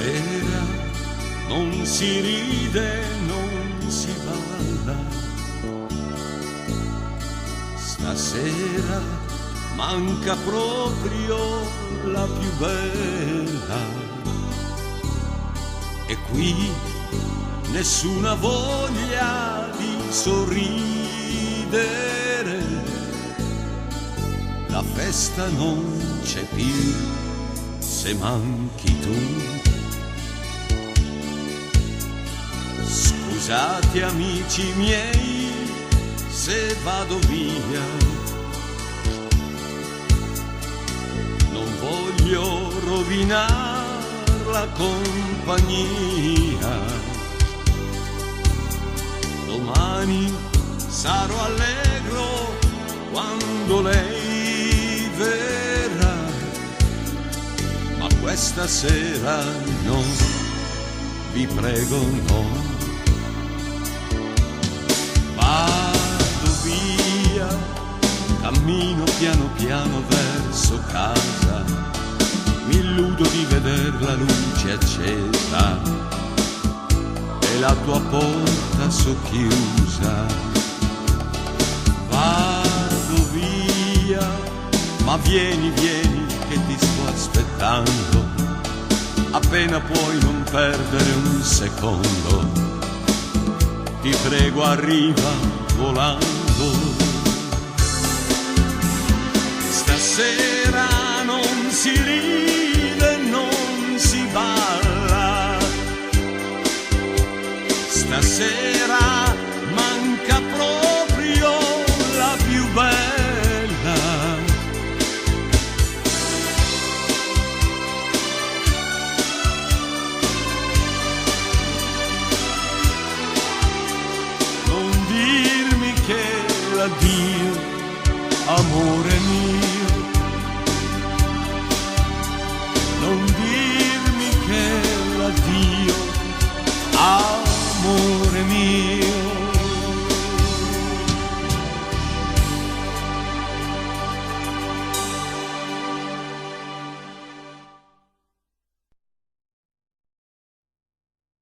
Stasera non si ride, non si balla. Stasera manca proprio la più bella. E qui nessuna voglia di sorridere. La festa non c'è più se manchi tu. Scusate amici miei se vado via, non voglio rovinar la compagnia. Domani sarò allegro quando lei verrà, ma questa sera no, vi prego no. Vado via, cammino piano piano verso casa, mi illudo di veder la luce accesa e la tua porta socchiusa. Vado via, ma vieni, vieni che ti sto aspettando, appena puoi non perdere un secondo. Ti prego arriva volando. Stasera non si ride, non si balla. Stasera manca proprio la più bella. Non dirmi che l'addio, amore